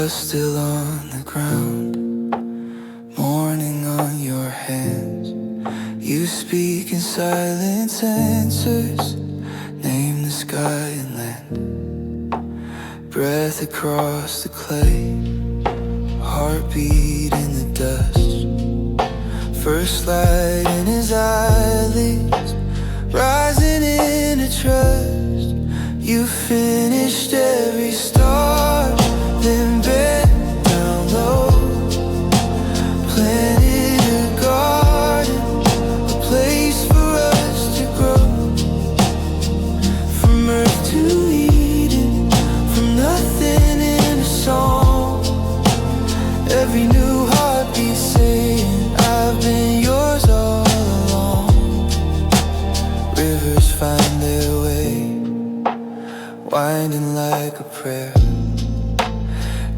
dust still on the ground, mourning on your hands. You speak in silent answers, name the sky and land. Breath across the clay, heartbeat in the dust. First light in his eyelids, rising into trust. You finished every star, then bent down low, planted a garden, a place for us to grow. From earth to Eden, from nothing in a song. Every new heartbeat saying, I've been yours all along. Rivers find their way, winding like a prayer.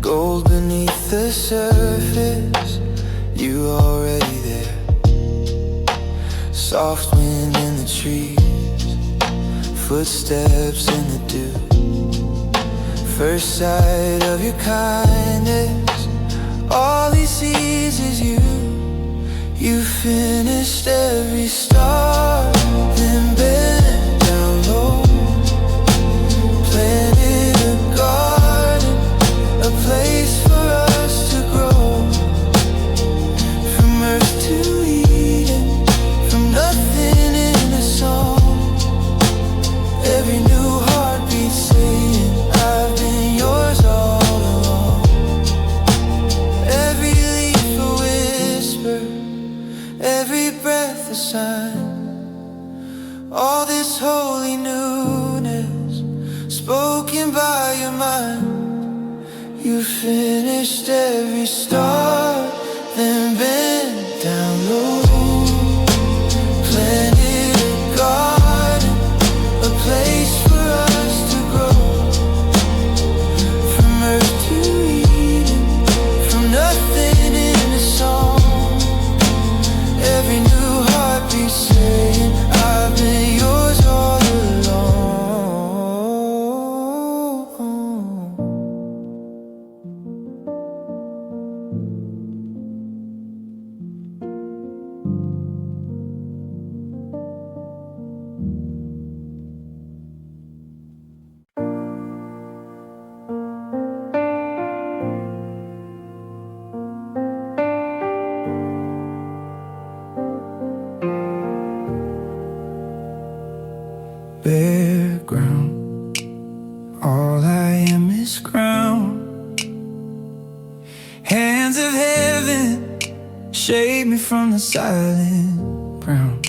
Gold beneath the surface, you already there. Soft wind in the trees, footsteps in the dew. First sight of your kindness, all he sees is you. You finished every star, then bent down low, planted a garden, a place for us to grow. From earth to Eden, from nothing in a song. Every new heartbeat saying, I've been yours all along. Every leaf a whisper, every breath a sign. All this holy newness, spoken by your mind. You finished every star, then bent down low, planted a garden, a place for us to grow. From earth to Eden, from nothing in a song. Every new heartbeat saying, I've been yours all along. Bare ground, all I am is ground. Hands of heaven, shade me from the silent ground.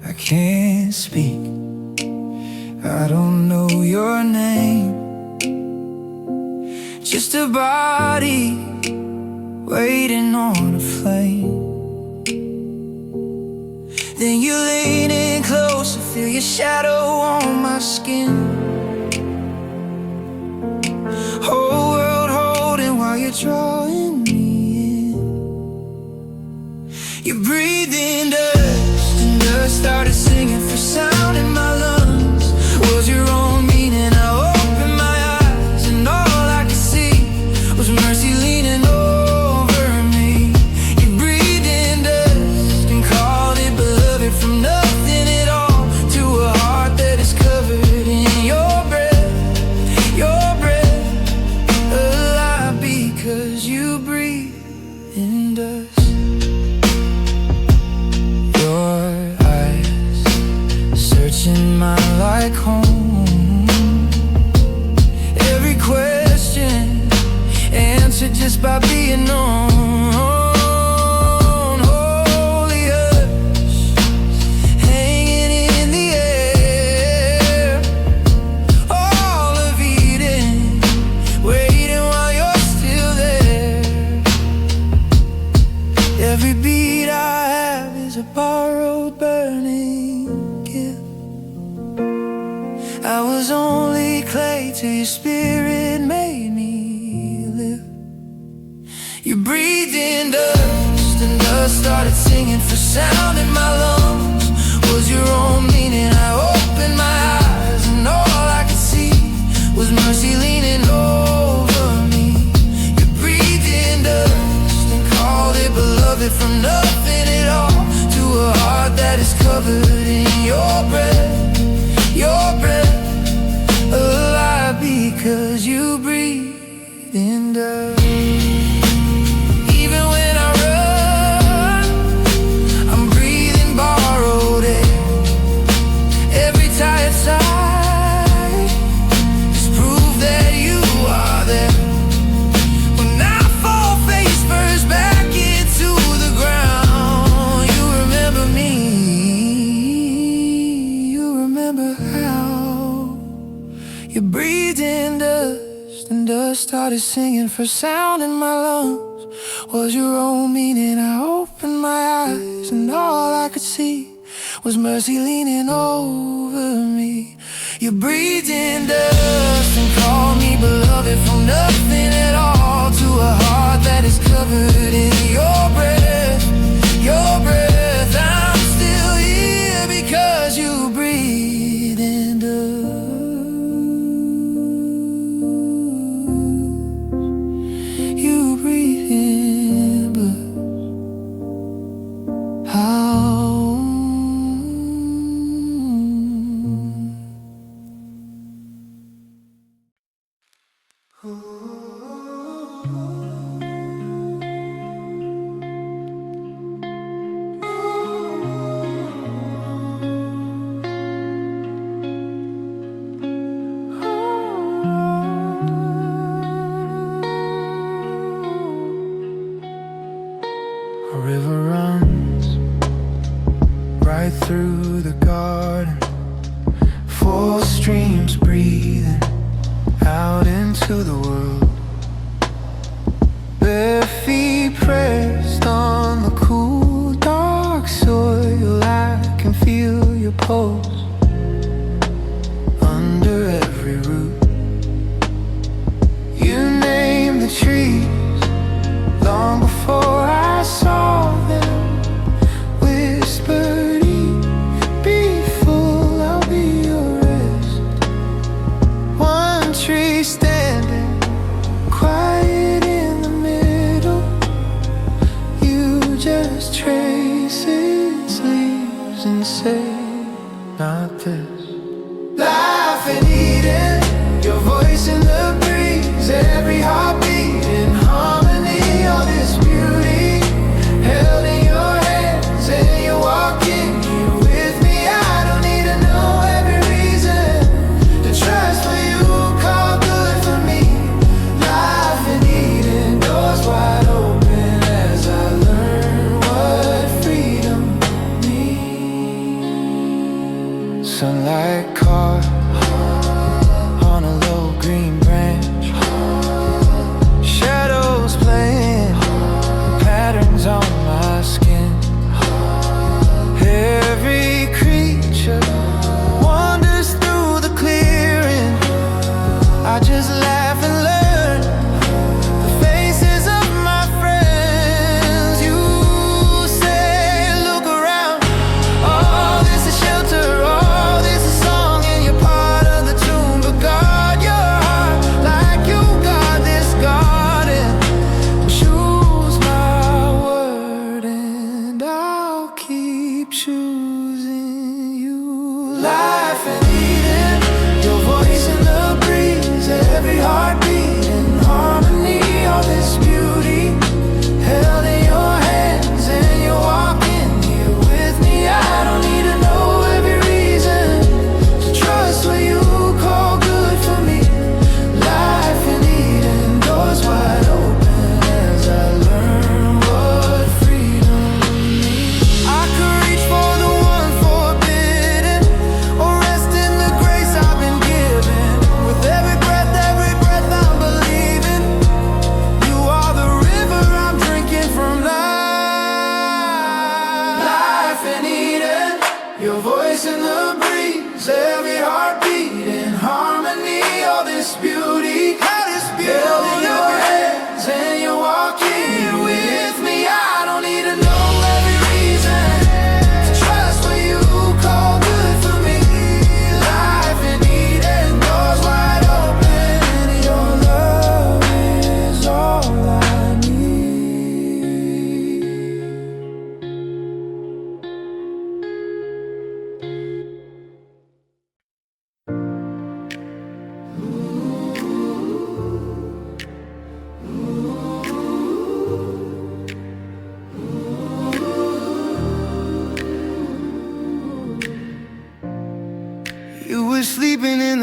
I can't speak, I don't know your name. Just a body waiting on a flame. Then you lean in closer, feel your shadow on my skin. Whole world holding while you're drawing me in. You breathed in dust, and dust started singing for sound in my lungs. Was your own meaning, I opened my eyes, and all I could see was mercy leaning over me. You breathed in dust and called it beloved. From nothing at all to a heart that is covered in your breath, alive because you breathe in dust. Your eyes searching mine like home. Every question answered just by being known. Holy hush, hanging in the air. All of Eden, waiting while you're still there. Every beat I have is a borrowed burning gift. I was only clay till your spirit made me live. You breathed in dust, and dust started singing for sound in my lungs. Was your own meaning, I opened my eyes, and all I could see was mercy leaning over me. beloved from nothing at all to a heart that is covered in your breath, your breath. Alive because you breathe in dust. Even when I run, I'm breathing borrowed air. Every tired sigh is proof that you are there. When I fall face first back into the ground, you remember me. You remember how you breathed in dust, and dust started singing for sound in my lungs. Was your own meaning. I opened my eyes and all I could see was mercy leaning over me. You breathed in dust and called me beloved from nothing at all to a heart that is covered in your breath, your breath. I'm still here because you breathed in dust. You breathe in blood. How? A river runs right through the garden, full streams breathing out into the world. Bare feet pressed on the cool dark soil, I can feel your pulse under every root. You name the trees long before I saw them. Whispered, be full, I'll be your rest. One tree standing quiet in the middle. You just trace its leaves and say, not this. Life in Eden, your voice in the breeze, every heartbeat in harmony. All this beauty held in your hands, and you're walking here with me. I don't need to know every reason to trust what you call good for me. Life in Eden, doors wide open as I learn what freedom means. Sunlight caught on a low green branch,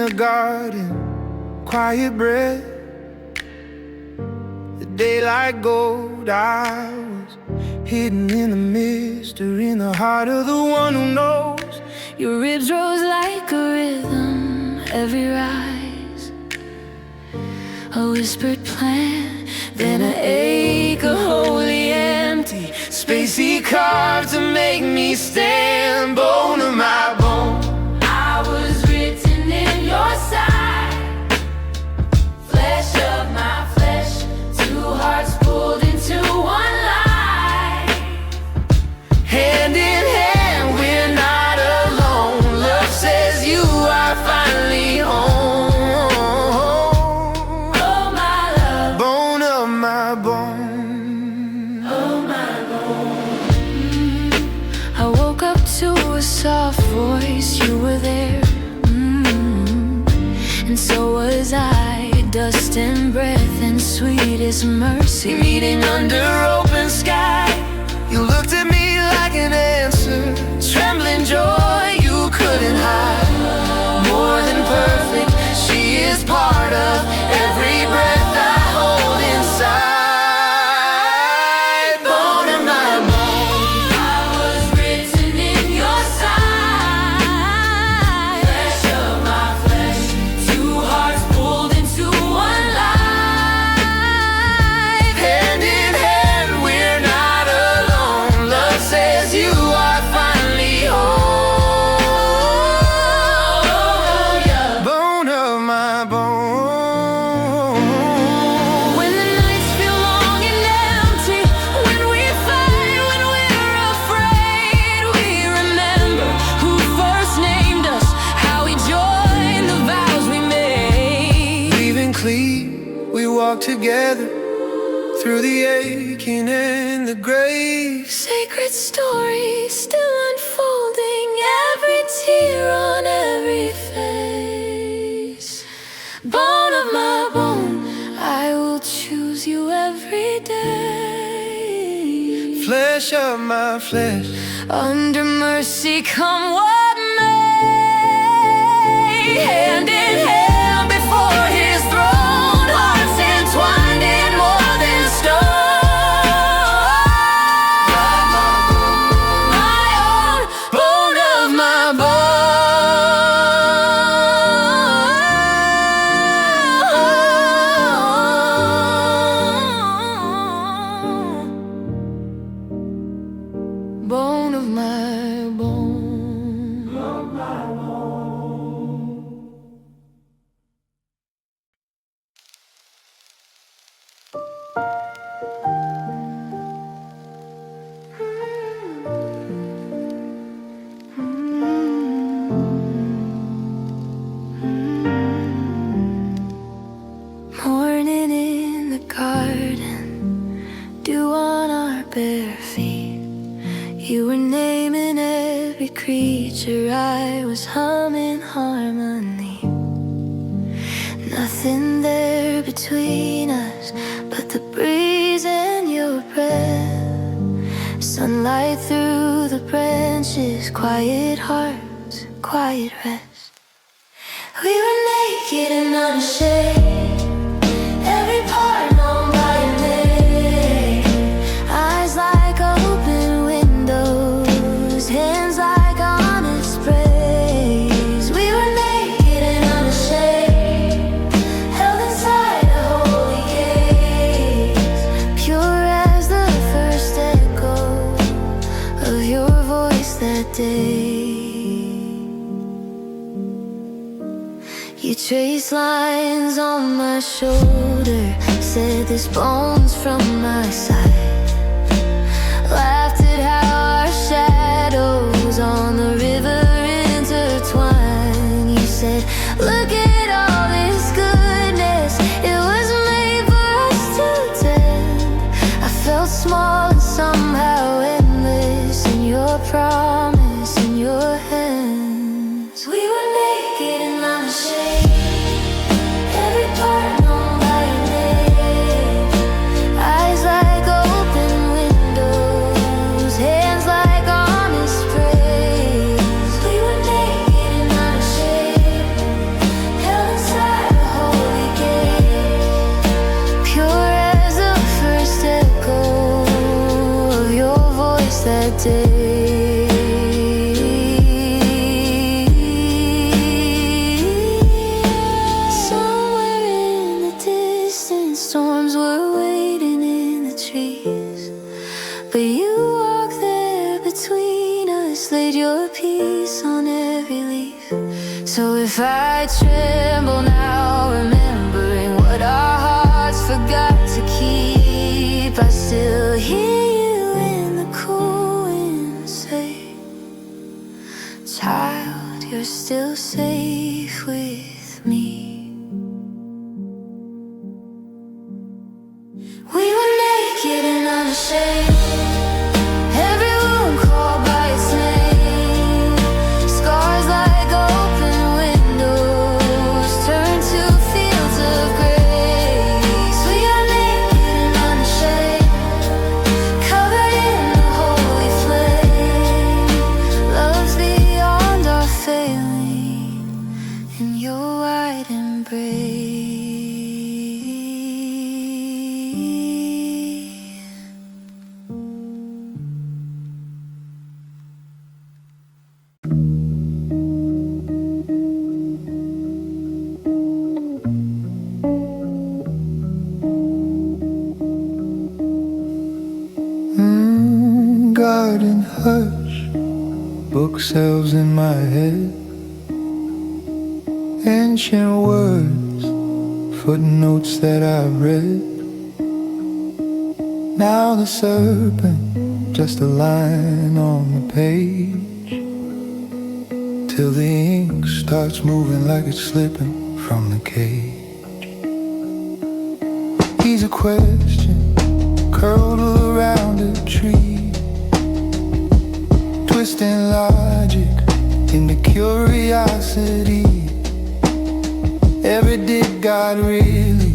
the garden, quiet breath. The daylight gold, I was hidden in the mist, or in the heart of the one who knows. Your ribs rose like a rhythm, every rise a whispered plan, then an ache, a holy empty Space he carved to make me stand, bone of my bone. I was written in your side, flesh of my flesh, two hearts pulled into one life. Hand in hand, we're not alone. Love says you are finally home. Oh my love, Bone of my bone. oh my bone. I woke up to a soft voice, you were there, and so was I. Dust and breath and sweetest mercy Meeting under open sky. You looked at me like an answer, trembling joy you couldn't hide. More than perfect, she is part of every breath I hold inside. Bone of my bone. I was written in your side, flesh of my flesh, two hearts pulled into one life. Hand in hand, we're not alone. Love says you are finally home. Bone of my bone. When the nights feel long and empty, when we fight, when we're afraid, we remember who first named us, how we joined the vows we made. Leaving clean, we walk together through the aching and the grave. Sacred stories still unfolding, every tear on every face. Bone of my bone, I will choose you every day. Flesh of my flesh, Under mercy, come what may. Hand in hand before his throne, hearts entwined in more than stone. My own bone of my bone. Bone of my bone. Morning in the garden, dew on our bare feet. You were naming every creature, I was humming harmony. Nothing there between us but the breeze and your breath. Sunlight through the branches, quiet hearts, quiet rest. We were naked and unashamed, every part known by your name. Eyes like open windows, hands like honest praise. We were naked and unashamed, held inside a holy gaze, pure as the first echo of your voice that day. You traced lines on my shoulder, said this bone's from my side. Laughed at how our shadows on the river intertwine. You said, look at all this goodness, it was made for us to tend. I felt small and somehow endless in your promise, in your hands. We were naked and unashamed, every part known by your name. Eyes like open windows, hands like honest praise. We were naked and unashamed, that day. Somewhere in the distance, storms were waiting in the trees, but you walked there between us, laid your peace on every leaf. So if I tremble now, remembering what our hearts forgot to keep, I still hear you in the cool wind say, child, you're still safe with me. We were naked and unashamed, every wound called by its name. Scars like open windows turn to fields of grace. We are naked and unashamed, covered in the holy flame. Love's beyond our failing in your wide embrace. Garden hush, bookshelves in my head, ancient words, footnotes that I've read. Now the serpent, just a line on the page, till the ink starts moving like it's slipping from the cage. He's a question curled around a tree, twisting logic into curiosity. Every did God really,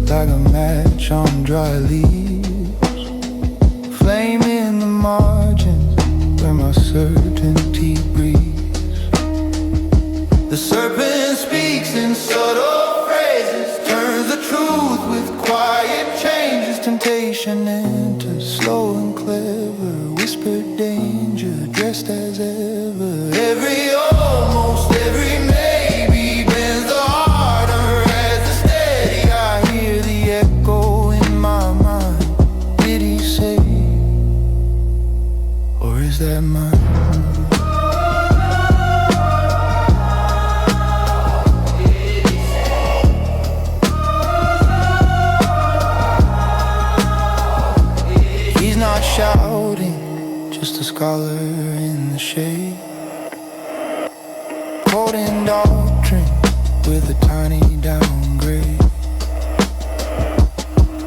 like a match on dry leaves, flame in the margins where my certainty breathes. The serpent speaks in subtle phrases, turns the truth with quiet changes. Temptation enters slow and clever, whispered danger dressed as ever. Every almost, every maybe bends the heart, unread the steady. I hear the echo in my mind. Did he say, or is that mine? He's not shouting, just a scholar in the shade, quoting doctrine with a tiny downgrade,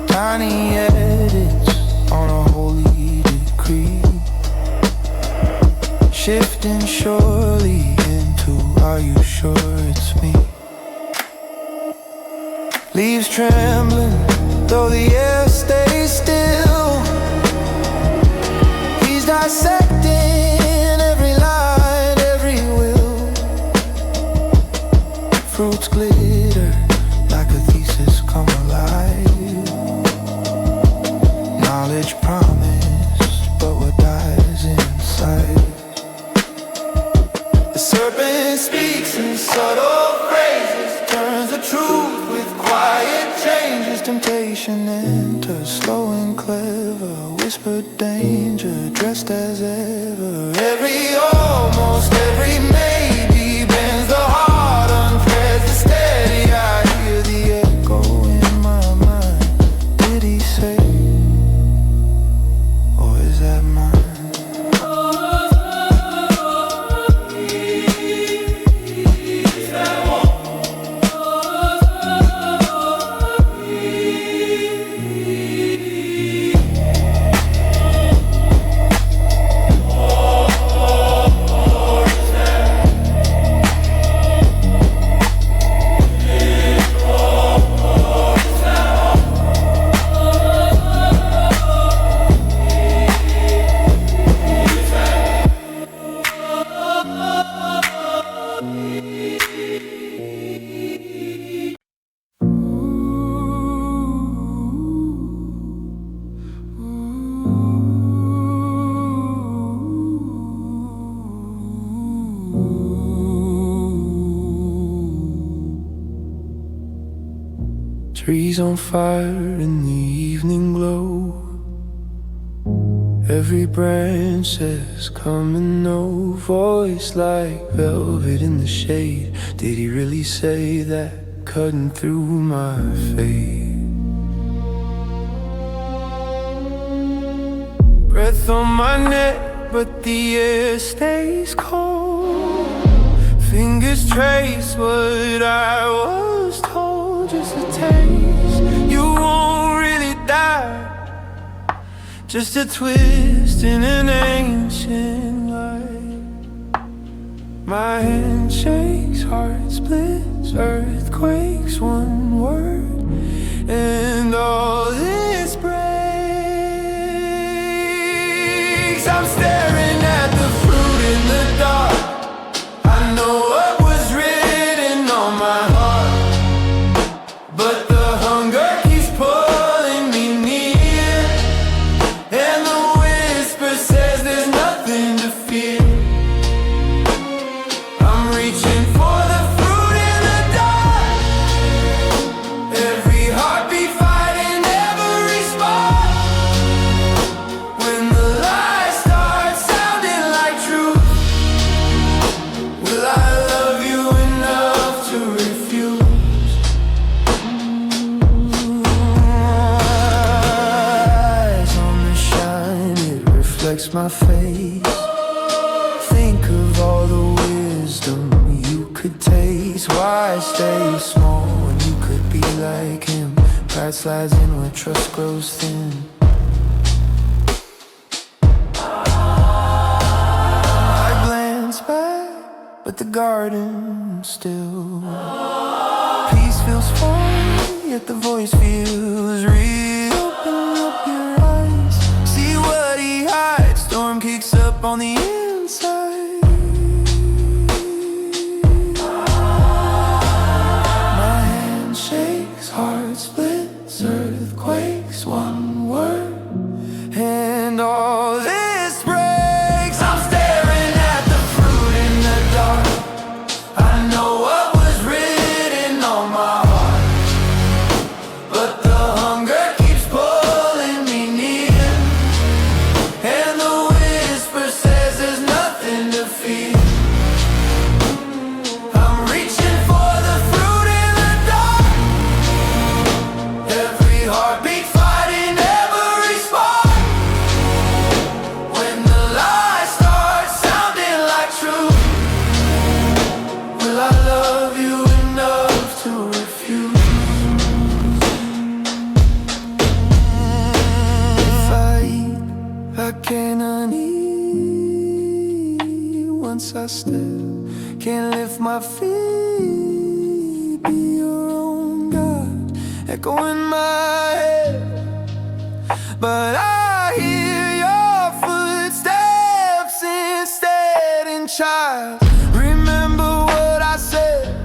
tiny edits on a holy decree, shifting surely into are you sure it's me? Leaves trembling though the air stays still. He's dissecting every line, every will. Fruits glitter like a thesis come alive. Knowledge promised, but what dies inside. The serpent speaks in subtle phrases, turns the truth with quiet changes. Temptation enters slow and clever, whispered danger dressed as ever. Every almost, every maybe bends the heart, unthreads the steady. I hear the echo in my mind. Did he say, or is that mine? trees on fire in the evening glow. Every branch says come and no voice like velvet in the shade. Did he really say that, cutting through my fate? Breath on my neck, but the air stays cold. Fingers trace what I was told. Just a taste, you won't really die. Just a twist in an ancient life. My hand shakes, heart splits, earthquakes, one word, and all this breaks. I'm staring at the fruit in the dark. I know what was written on my heart, but the hunger keeps pulling me near, and the whisper says there's nothing to fear. I'm reaching for the fruit in the dark. Every heartbeat fighting every spark. When the lies start sounding like truth, will I love you enough to refuse? Eyes on the shine, it reflects my face. Think of all the wisdom you could taste. Why stay small when you could be like him? Pride slides in where trust grows thin. I glance back, but the garden still. Peace feels far, yet the voice feels real. Open up your eyes, see what he hides. Storm kicks up on the inside. My hand shakes, heart splits, earthquakes, one word, and all this breaks. I'm staring at the fruit in the dark. I know what was written on my heart, but the hunger keeps pulling me near, and the whisper says there's nothing to fear. I'm reaching for the fruit in the dark. Every heartbeat fighting every spark. When the lies start sounding like truth, will I love you enough to refuse? If I eat, I cannot eat. Once I step, can't lift my feet. Be your own God, echo in my head, but I hear your footsteps instead. And child, remember what I said.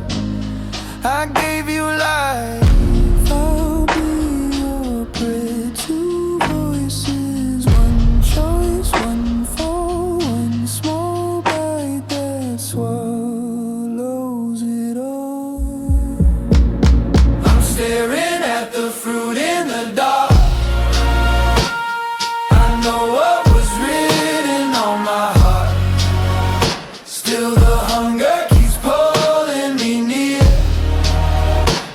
I gave you life. I'll be your prayer. Two voices, one choice, one fall, one small bite that swallows it all. I'm staring at the fruit in the dark. I know what was written on my heart. Still the hunger keeps pulling me near,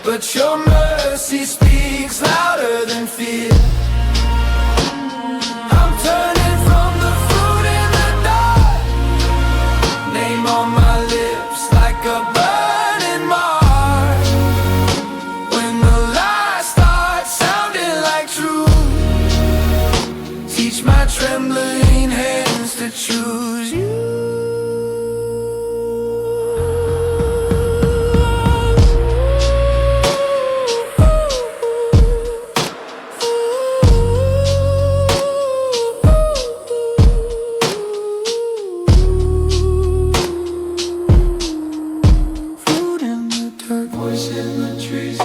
but your mercy speaks louder than fear. I'm turning from the fruit in the dark. Name on my lips like a burning mark. When the lies start sounding like truth, teach my trembling hands to choose you. Fruit in the dirt, voice in the trees,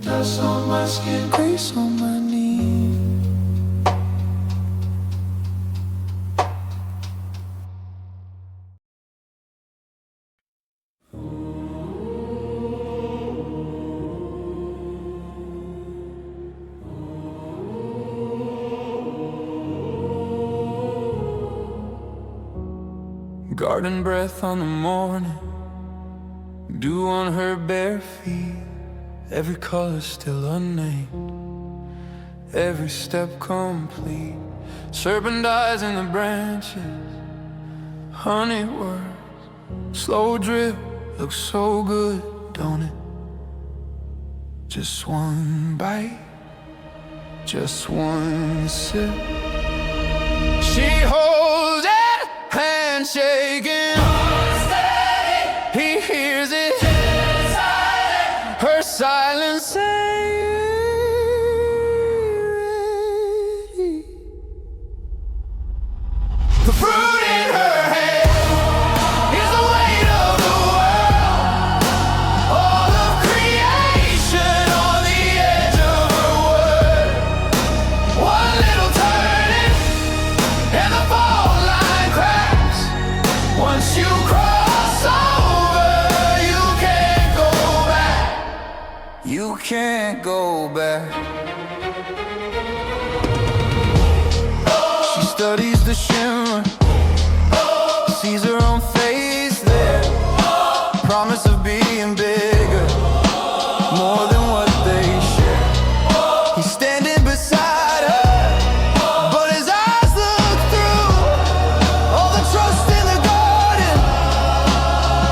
dust on my skin, grace on my knees. Garden breath on the morning, dew on her bare feet. Every color still unnamed, every step complete. Serpent eyes in the branches, honey words, slow drip, looks so good, don't it? Just one bite, just one sip. She holds it, hand shaking, he hears it, her silence saying, the fruit in her hand is the weight of the world, all of creation on the edge of her word. One little turning and the fault line cracks. Once you cross over, you can't go back. You can't go back. She studies the shimmer, sees her own face there. Promise of being bigger, more than what they share. He's standing beside her, but his eyes look through all the trust in the garden,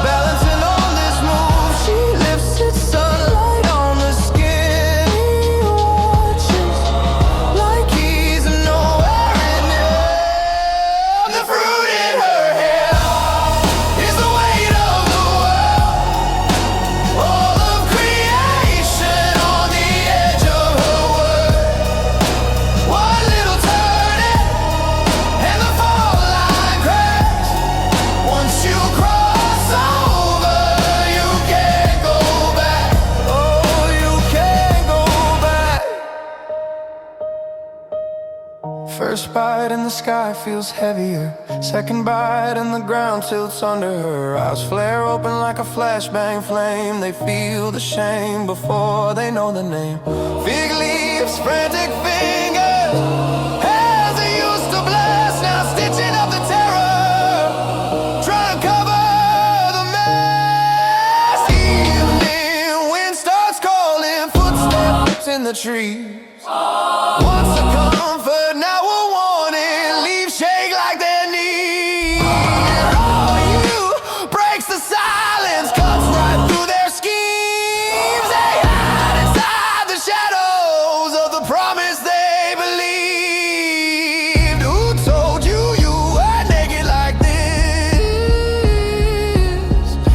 balancing on this move. She lifts its sunlight on the skin. He watches like he's nowhere in it. The fruit in her hand is the weight of the world, all of creation on the edge of her word. One little turning and the fault line cracks. Once you cross over, you can't go back. Oh, you can't go back. First bite in the sky feels heavier. Second bite and the ground tilts under her. Eyes flare open like a flashbang flame. They feel the shame before they know the name. Fig leaves, frantic fingers, hands they used to bless, now stitching up the terror, trying to cover the mess. Evening wind starts calling, footsteps in the trees. Once a comfort, now a warning. Leaves shake like their knees. Oh, you breaks the silence, cuts right through their schemes. They hide inside the shadows of the promise they believed. Who told you you were naked like this?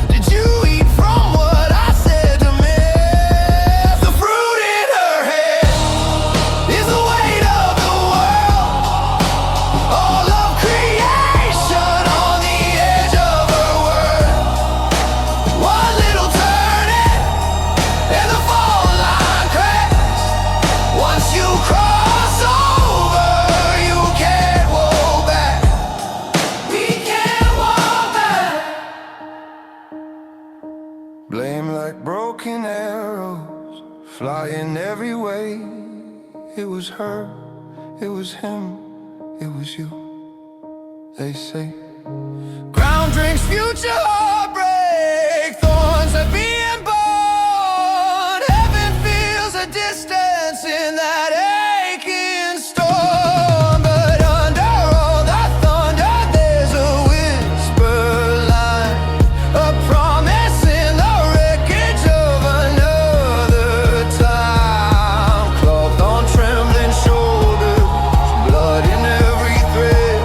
Did you eat from what I said to miss? The fruit in her hand is the weight of the world, all of creation on the edge of her word. One little turning and the fault line cracks. Once you cross over, you can't walk back. We can't walk back. Blame like broken arrows, flying every way. It was her, it was him, it was you. They say ground drinks future heartbreak, thorns that being born. Heaven feels a distance in that aching storm. But under all that thunder, there's a whisper line, a promise in the wreckage of another time. Cloth on trembling shoulders, blood in every thread,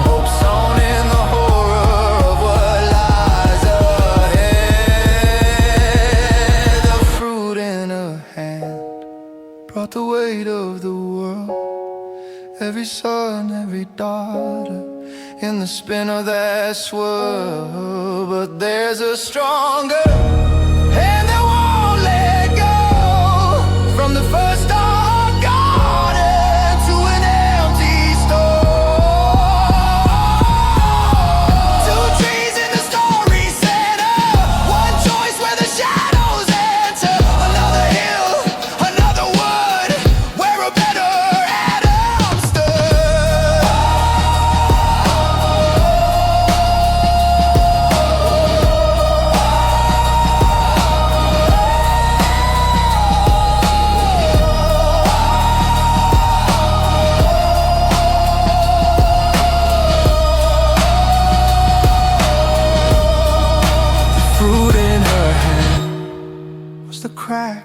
hope sewn in the horror of what lies ahead. The fruit in her hand brought the weight of the world, every son, every daughter in the spin of that swirl. But there's a stronger hand that won't let go. From the first dark garden to an empty store. Two trees in the story center, one choice where the shadows enter. Another hill, another wood, where a better Adam stood.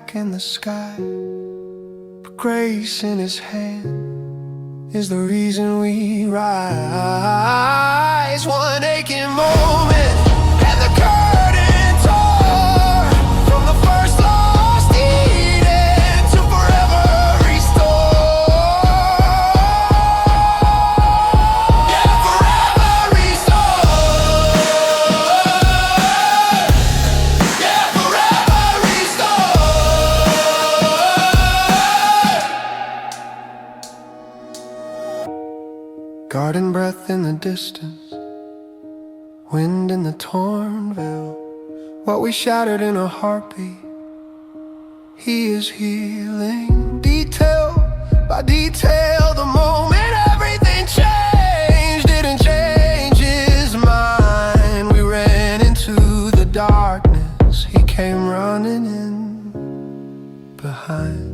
back in the sky, but grace in his hand is the reason we rise. One aching moment and the curtain tore, from the first lost Eden to forever restored. Yeah, forever restored. Yeah, forever restored. Garden breath in the distance, wind in the torn veil. What we shattered in a heartbeat, he is healing. Detail by detail, the moment everything changed. Didn't change his mind. We ran into the darkness, he came running in behind.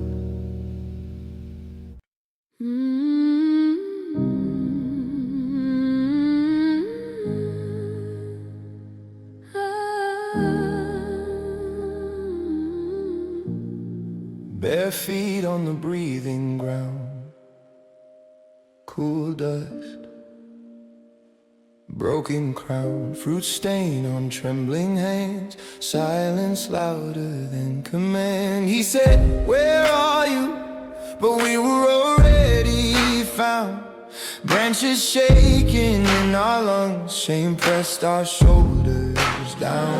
Bare feet on the breathing ground, cool dust, broken crown, fruit stain on trembling hands, silence louder than command. He said, where are you? But we were already found. Branches shaking in our lungs, shame pressed our shoulders down.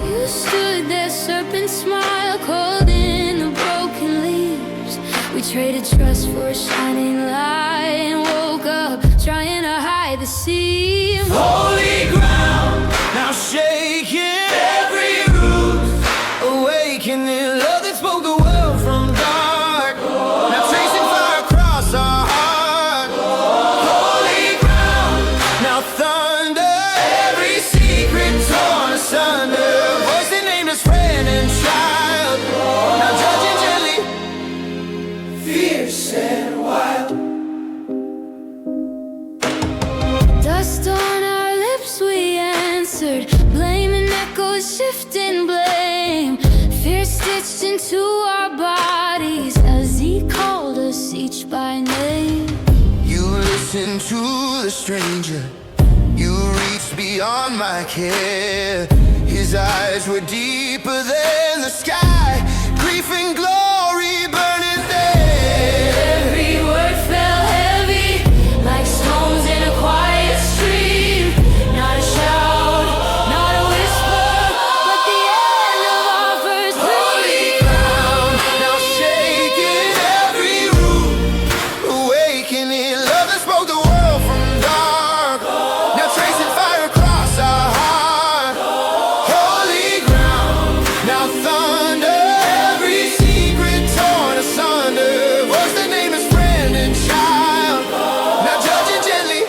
You stood there, serpent smile, cold in the broken leaves. We traded trust for a shining light and woke up trying to hide the seam. Holy ground, now shaking every root, awakening love that spoke the world from dark. Now tracing fire across our heart. Holy ground, now thunder, every secret torn asunder. Voice that named us friend and child, now judging gently, fierce and wild. Dust on our lips we answered, blame and echoes shifting blame. Fear stitched into our bodies as he called us each by name. You listened to the stranger, you reached beyond my care. His eyes were deeper than the sky, grief and glory burning there. Every word fell heavy, like stones in a quiet stream. Not a shout, not a whisper, but the end of our first Holy dream. ground, now shaking every root, awakening love that spoke the world from dark. Now tracing fire across our heart. Holy ground, now thunder, every secret torn asunder. Voice that name is friend and child, now judging gently,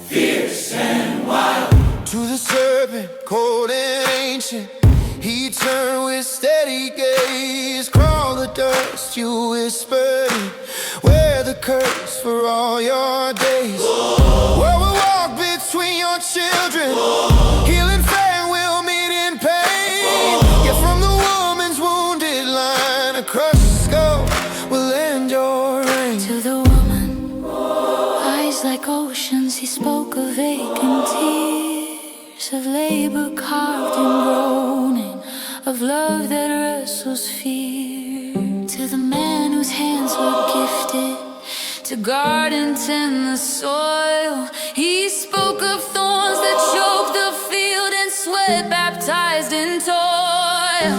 fierce and wild. To the serpent, cold and ancient, he turned with steady gaze. Crawl the dust, you whispered, wear the curse for all your days. Where we walk between your children, healing fan will meet in pain. Yeah, from the woman's wounded line, a crushed skull will end your reign. To the woman, eyes like oceans, he spoke of vacant tears, of labor carved and groaning, of love that wrestles fear. To the man whose hands were gifted to guard and tend the soil, he spoke of thorns that choked the field and sweat baptized in toil.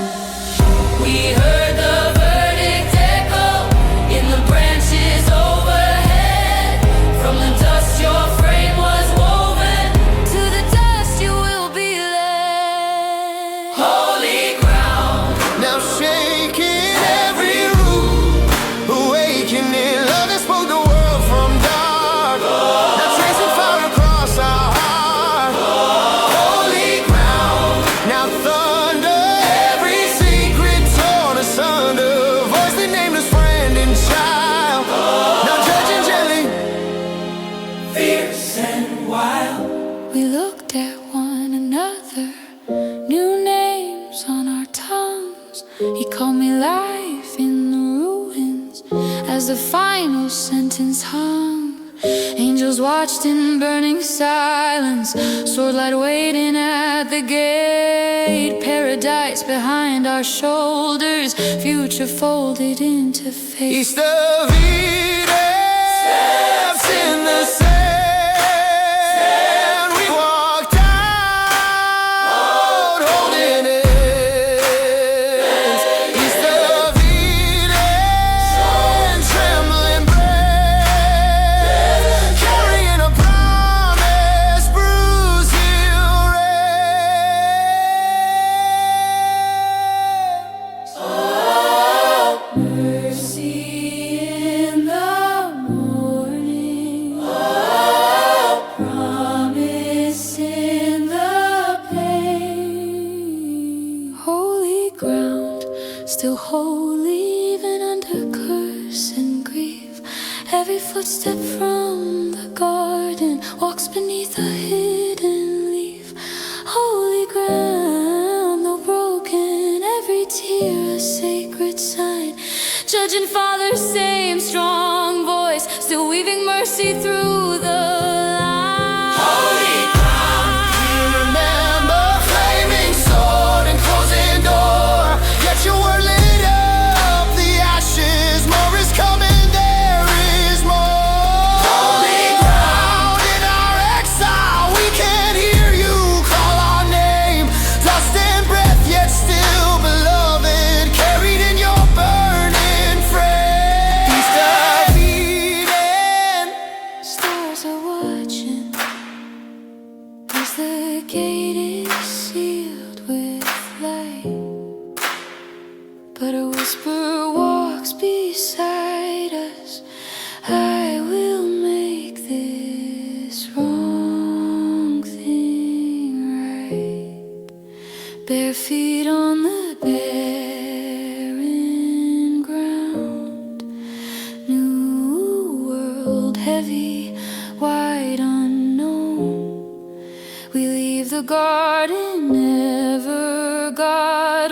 We heard the verdict echo in the branches overhead. From the dust your frame was woven, to the dust you will be led. Holy ground, Now shaking every root, awakening love that spoke the world from dark. Now tracing fire across our heart. Holy ground, now thunder, every secret torn asunder. sentence hung. Angels watched in burning silence, swordlight waiting at the gate. Paradise behind our shoulders, future folded into fate. East of Eden, steps in the sand. We walked out, holding hands. East of Eden, trembling breath, carrying a promise, bruised heel rest. Oh, mercy in the morning. Oh, promise in the pain. Holy ground, still holy even under curse and grief. Every footstep from the garden walks beneath a hidden leaf. Holy ground, though broken, every tear a sacred sign. Judge and Father, same strong voice, still weaving mercy through the line. Holy ground, we remember flaming sword and closing door. Yet your word lit up the ashes. More is coming, there is more. Holy ground, in our exile, we can hear you call our name. Dust and breath, yet still beloved, carried in your burning frame. East of Eden, Stars are watching as the gate is sealed with light. But a whisper walks beside us. I will make this wrong thing right. Bare feet on the barren ground. New world, heavy, wide, unknown. We leave the garden, never got